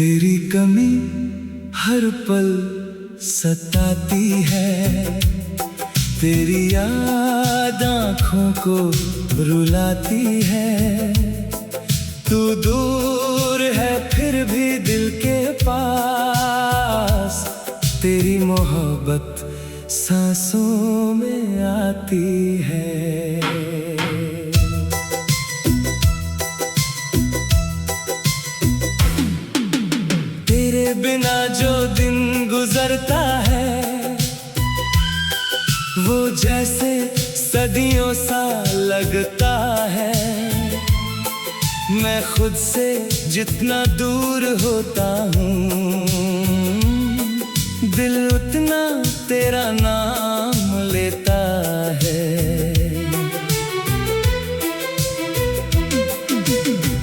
तेरी कमी हर पल सताती है, तेरी याद आँखों को रुलाती है। तू दूर है फिर भी दिल के पास, तेरी मोहब्बत सांसों में आती है। तेरे बिना जो दिन गुजरता है, वो जैसे सदियों सा लगता है। मैं खुद से जितना दूर होता हूँ, दिल उतना तेरा नाम लेता है।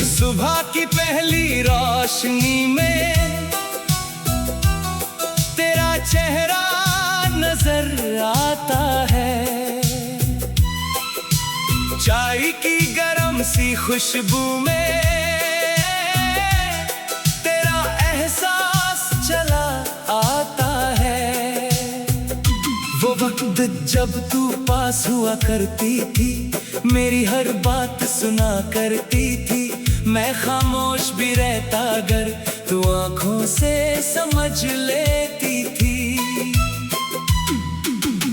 सुबह की पहली रोशनी में तेरा चेहरा नजर आता है। चाय की गरम सी खुशबू में तेरा एहसास चला आता है। वो वक्त जब तू पास हुआ करती थी, मेरी हर बात सुना करती थी। मैं खामोश भी रहता अगर तू आंखों से समझ लेती थी।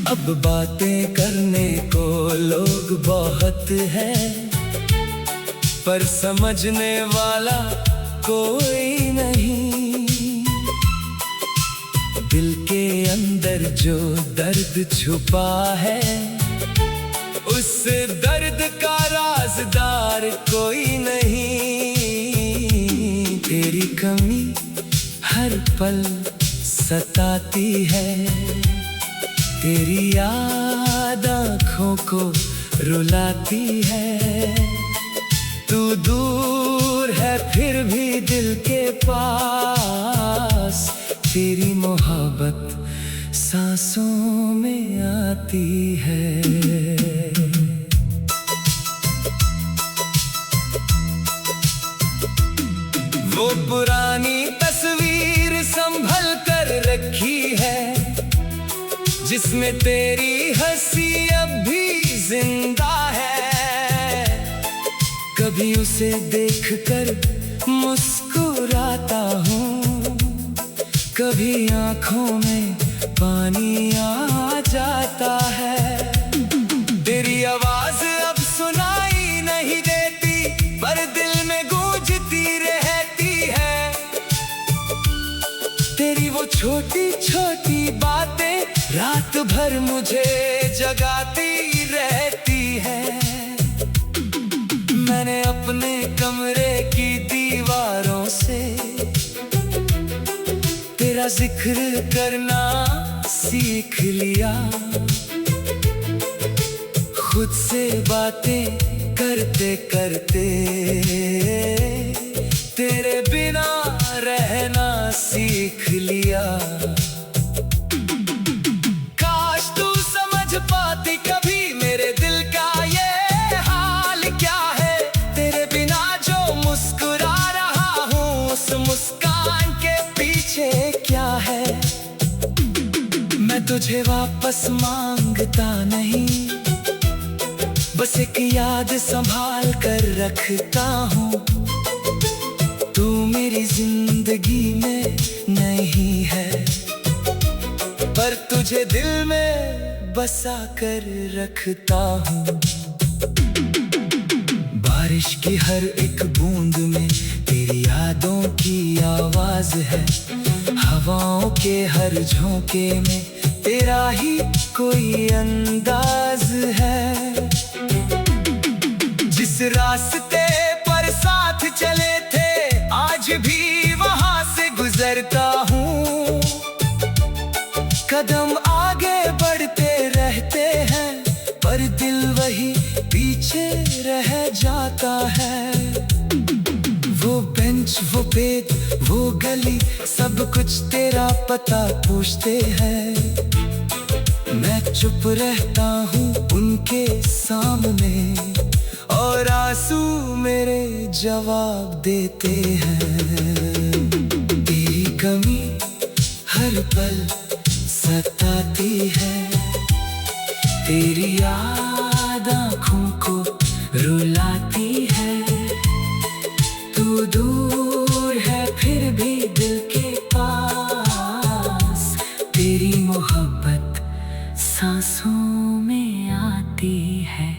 अब बातें करने को लोग बहुत है, पर समझने वाला कोई नहीं। दिल के अंदर जो दर्द छुपा है, उस दर्द का राज़दार कोई नहीं। तेरी कमी हर पल सताती है, तेरी याद आँखों को रुलाती है। तू दूर है फिर भी दिल के पास, तेरी मोहब्बत सांसों में आती है। वो पुरानी तस्वीर संभल कर रखी है, जिसमें तेरी हंसी अब भी जिंदा है। कभी उसे देखकर मुस्कुराता हूँ, कभी आँखों में पानी आ जाता है। तेरी आवाज अब सुनाई नहीं देती, पर दिल में गूंजती रहती है। तेरी वो छोटी छोटी बातें रात भर मुझे जगाती रहती है। मैंने अपने कमरे की दीवारों से तेरा जिक्र करना सीख लिया। खुद से बातें करते करते तेरे बिना रहना सीख लिया। काश तू समझ पाती कभी मेरे दिल का ये हाल क्या है। तेरे बिना जो मुस्कुरा रहा हूँ, उस मुस्कान के पीछे क्या है। मैं तुझे वापस मांगता नहीं, बस एक याद संभाल कर रखता हूँ। तू मेरी जिंदगी में नहीं है, पर तुझे दिल में बसा कर रखता हूँ। बारिश की हर एक बूंद में तेरी यादों की आवाज है। हवाओं के हर झोंके में तेरा ही कोई अंदाज है। जिस रास्ते पर साथ चले थे, आज भी वहां से गुजरता हूँ। कदम आगे बढ़ते रहते हैं, पर दिल वही पीछे रह जाता है। वो बेंच, वो पेड़, वो गली, सब कुछ तेरा पता पूछते हैं। मैं चुप रहता हूँ उनके सामने, और आंसू मेरे जवाब देते हैं। कमी हर पल सताती है, तेरी याद आँखों को रुलाती है। तू दूर है फिर भी दिल के पास, तेरी मोहब्बत सांसों में आती है।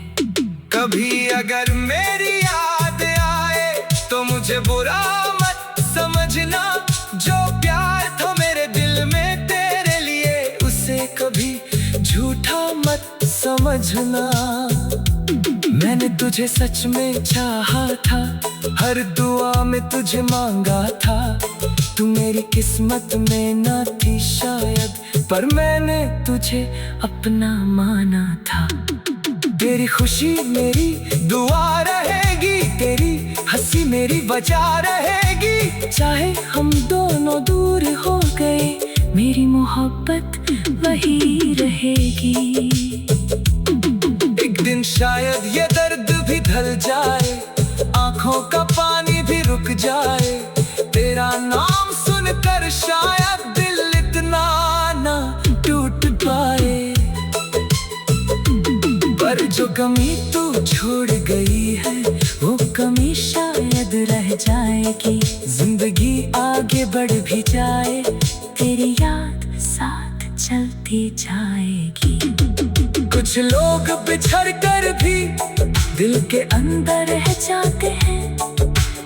कभी अगर मेरी याद आए तो मुझे बुरा मत समझना, जो प्यार था मेरे दिल में तेरे लिए उसे कभी झूठा मत समझना। मैंने तुझे सच में चाहा था, हर दुआ में तुझे मांगा था। तू मेरी किस्मत में ना थी शायद, पर मैंने तुझे अपना माना था। तेरी खुशी मेरी दुआ रहेगी, तेरी हंसी मेरी वजह रहेगी। चाहे हम दोनों दूर हो गए, मेरी मोहब्बत वही रहेगी। एक दिन शायद ये दर्द भी ढल जाए, आंखों का पानी भी रुक जाए। तेरा नाम सुनकर शायद दिल इतना ना टूट पाए, पर जो कमी तू छोड़ गई है वो कमी शायद रह जाएगी। जिंदगी आगे बढ़ भी जाए, तेरी याद साथ चलती जाएगी। कुछ लोग बिछड़ कर भी दिल के अंदर रह जाते हैं,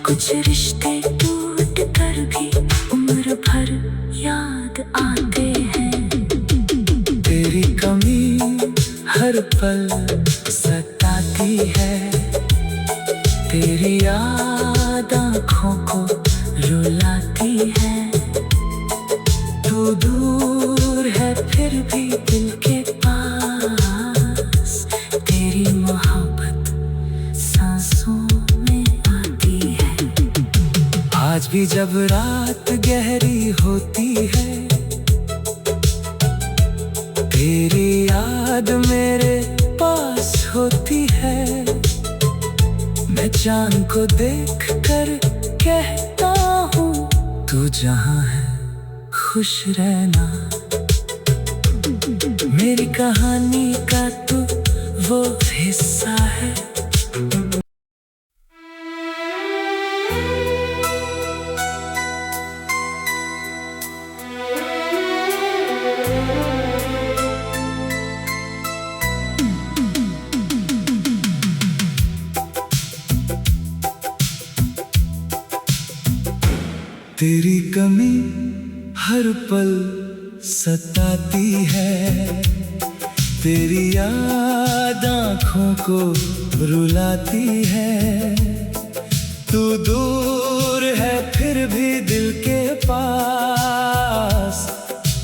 कुछ रिश्ते टूट कर भी उम्र भर याद आते हैं। तेरी कमी हर पल सताती है, तेरी याद आँखों को रुलाती है। तू दूर है फिर भी दिल के पास, तेरी मोहब्बत सांसों में आती है। आज भी जब रात गहरी होती है, तेरी याद मेरे पास होती है। मैं चांद को देख कर कहता हूँ, तू जहाँ है खुश रहना। मेरी कहानी का तू वो हिस्सा है। तेरी कमी हर पल सताती है, तेरी याद आँखों को रुलाती है। तू दूर है फिर भी दिल के पास,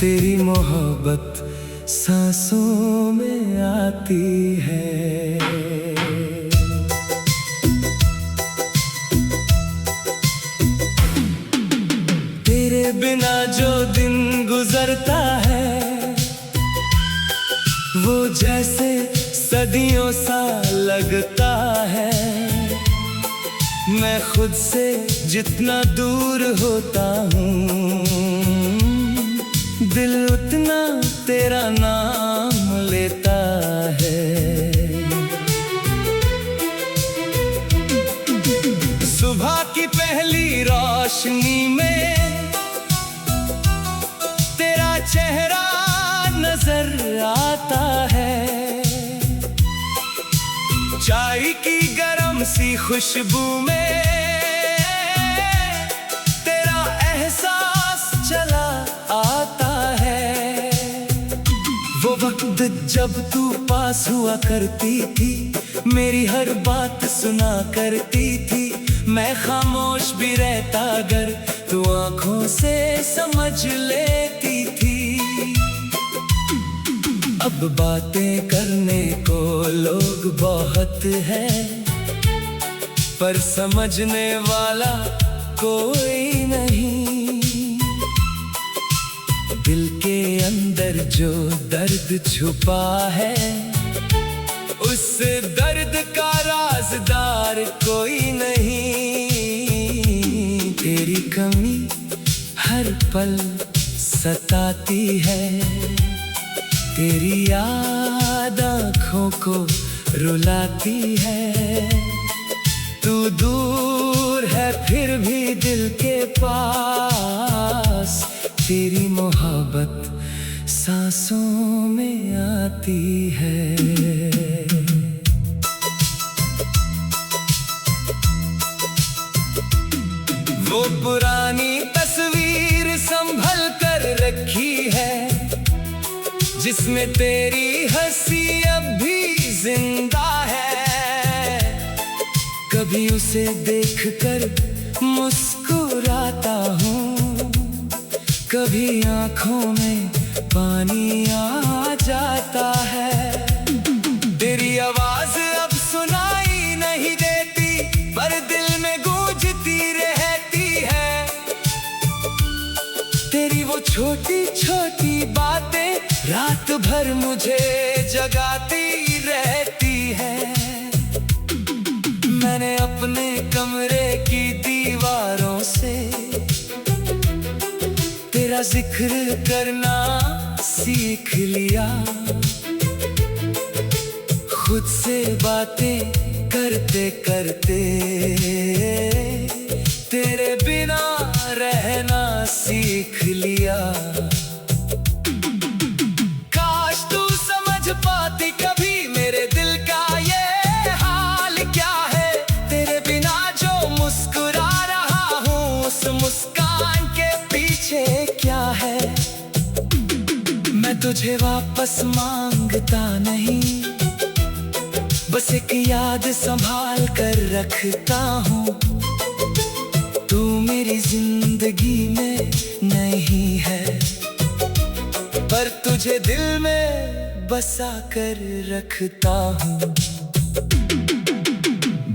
तेरी मोहब्बत सांसों में आती है। तेरे बिना जो दिन गुजरता है, वो जैसे सदियों सा लगता है। मैं खुद से जितना दूर होता हूँ, दिल उतना तेरा नाम लेता है। सुबह की पहली रोशनी में तेरा चेहरा नजर आता है। चाय की गरम सी खुशबू में तेरा एहसास चला आता है। वो वक्त जब तू पास हुआ करती थी, मेरी हर बात सुना करती थी। मैं खामोश भी रहता अगर तू आंखों से समझ लेती थी। अब बातें करने को लोग बहुत हैं, पर समझने वाला कोई नहीं। दिल के अंदर जो दर्द छुपा है, उस दर्द का राज़दार कोई नहीं। तेरी कमी हर पल सताती है। तेरी याद आँखों को रुलाती है। तू दूर है फिर भी दिल के पास, तेरी मोहब्बत सांसों में आती है। वो पुरानी तस्वीर संभल कर रखी है, जिसमें तेरी हंसी अब भी जिंदा है। कभी उसे देखकर मुस्कुराता हूँ, कभी आँखों में पानी आ जाता है। तेरी आवाज अब सुनाई नहीं देती, पर दिल में गूंजती रहती है। तेरी वो छोटी छोटी बातें रात भर मुझे जगाती रहती है। मैंने अपने कमरे की दीवारों से तेरा जिक्र करना सीख लिया। खुद से बातें करते करते तेरे बिना रहना सीख लिया। काश तू समझ पाती कभी मेरे दिल का ये हाल क्या है। तेरे बिना जो मुस्कुरा रहा हूँ, उस मुस्कान के पीछे क्या है। मैं तुझे वापस मांगता नहीं, बस एक याद संभाल कर रखता हूँ। तू मेरी जिंदगी में नहीं है, पर तुझे दिल में बसा कर रखता हूँ।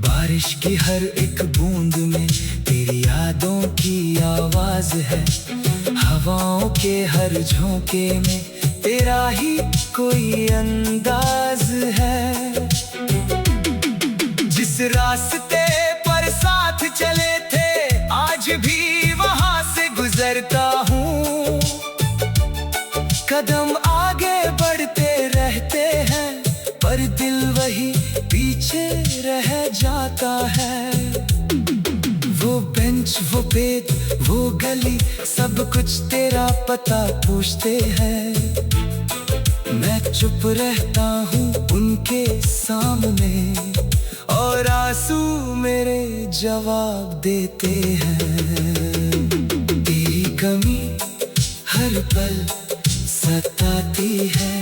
बारिश की हर एक बूंद में तेरी यादों की आवाज है। हवाओं के हर झोंके में तेरा ही कोई अंदाज है। जिस रास्ते पर साथ चले थे, आज भी वहां से गुजरता हूँ। कदम आगे बढ़ते रहते हैं, पर दिल वही पीछे रह जाता है। वो बेंच, वो पेट, वो गली, सब कुछ तेरा पता पूछते हैं। मैं चुप रहता हूँ उनके सामने, और आंसू मेरे जवाब देते हैं। तेरी कमी हर पल सताती है,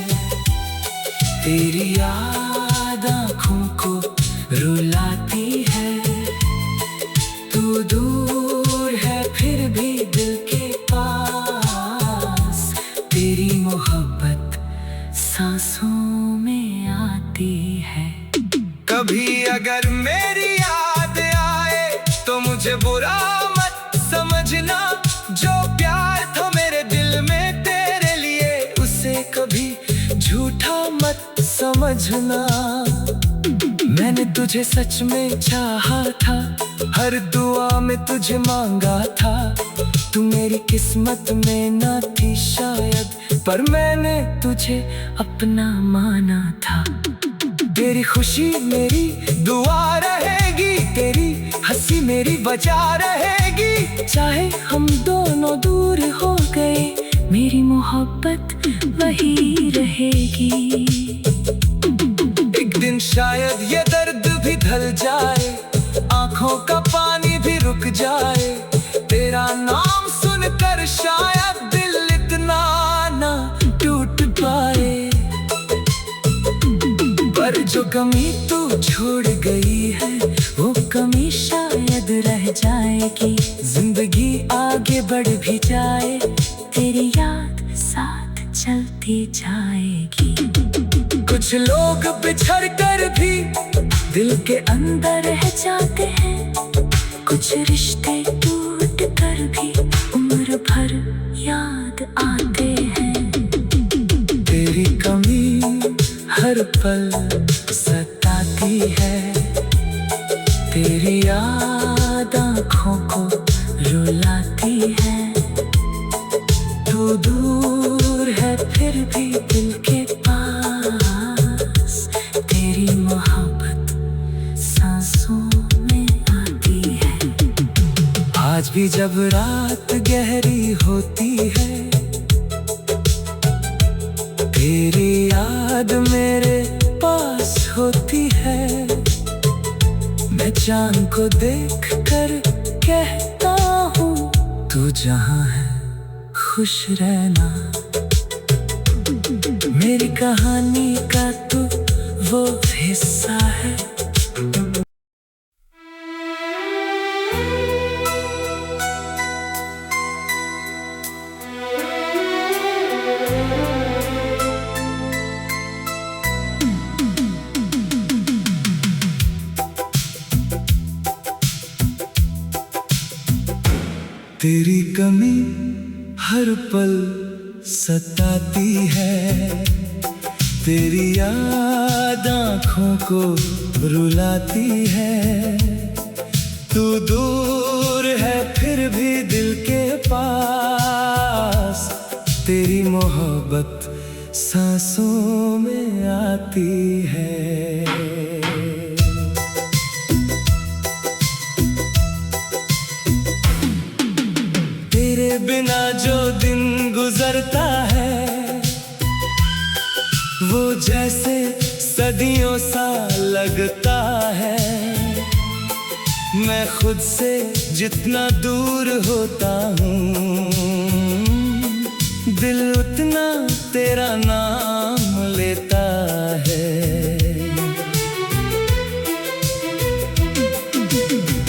तेरी याद आँखों को रुलाती है। तू दूर है फिर भी दिल के पास, तेरी मोहब्बत सांसों में आती है। कभी अगर मेरी याद आए तो मुझे बुरा मत समझना। जो प्यार था मेरे दिल में तेरे लिए, उसे कभी झूठा मत समझना। मैंने तुझे सच में चाहा था, हर दुआ में तुझे मांगा था। तू मेरी किस्मत में न थी शायद, पर मैंने तुझे अपना माना था। तेरी खुशी मेरी दुआ रहेगी, तेरी हंसी मेरी वजह रहेगी। चाहे हम दोनों दूर हो गए, मेरी मोहब्बत वही रहेगी। एक दिन शायद ये दर्द भी ढल जाए, आंखों का पानी भी रुक जाए। तेरा नाम सुनकर शायद दिल इतना ना टूट पाए। पर जो कमी तू छोड़ गई है, वो कमी शायद रह जाएगी। जिंदगी आगे बढ़ भी जाए, तेरी याद साथ चलती जाएगी। कुछ लोग बिछड़ कर भी दिल के अंदर रह जाते हैं, कुछ रिश्ते टूट कर भी उम्र भर याद आते हैं। तेरी कमी हर पल सताती है, तेरी याद आँखों को रुलाती है। भी जब रात गहरी होती है, तेरी याद मेरे पास होती है। मैं चांद को देख कर कहता हूँ, तू जहाँ है खुश रहना। मेरी कहानी का तू वो हिस्सा है। तेरी कमी हर पल सताती है, तेरी याद आँखों को रुलाती है। तू दूर है फिर भी दिल के पास, तेरी मोहब्बत सांसों में आती है। तेरे बिना जो दिन गुजरता है, वो जैसे सदियों सा लगता है। मैं खुद से जितना दूर होता हूँ, दिल उतना तेरा नाम लेता है।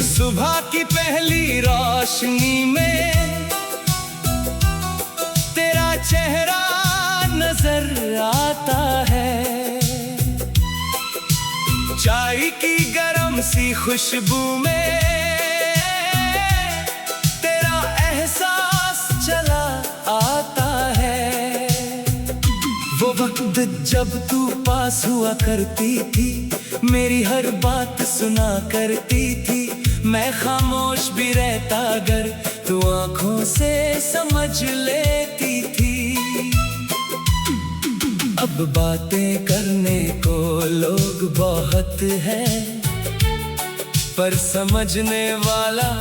सुबह की पहली रोशनी में तेरा चेहरा नजर आता है। चाय की गरम सी खुशबू में तेरा एहसास चला आता है। वो वक्त जब तू पास हुआ करती थी, मेरी हर बात सुना करती थी। मैं खामोश भी रहता अगर तू आंखों से समझ लेती थी। अब बातें करने को लोग बहुत है, पर समझने वाला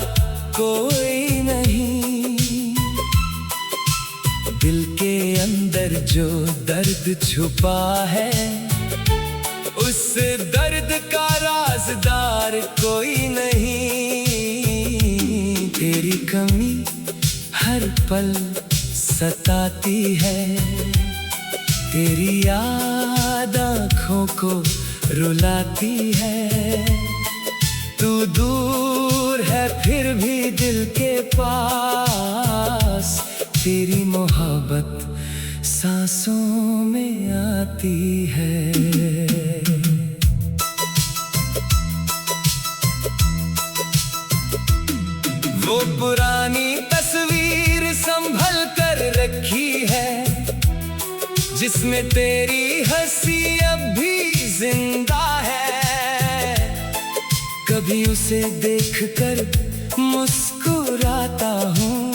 कोई नहीं। दिल के अंदर जो दर्द छुपा है, उस दर्द का राज़दार कोई नहीं। तेरी कमी हर पल सताती है, तेरी याद आँखों को रुलाती है। तू दूर है फिर भी दिल के पास, तेरी मोहब्बत सांसों में आती है। वो पुरानी तस्वीर संभल कर रखी है, जिसमें तेरी हंसी अब भी जिंदा है। कभी उसे देखकर मुस्कुराता हूँ,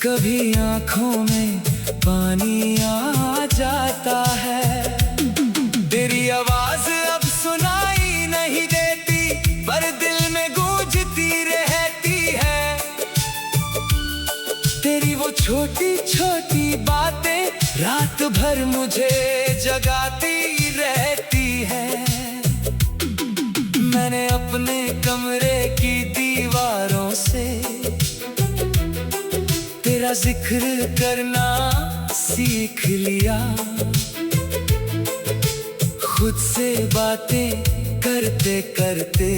कभी आँखों में पानी आ जाता है। तेरी आवाज अब सुनाई नहीं देती, पर दिल में गूंजती रहती है। तेरी वो छोटी छोटी बातें रात भर मुझे जगाती रहती है। मैंने अपने कमरे की दीवारों से तेरा जिक्र करना सीख लिया। खुद से बातें करते करते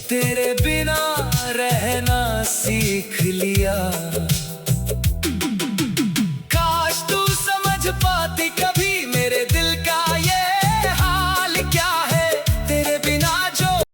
तेरे बिना रहना सीख लिया।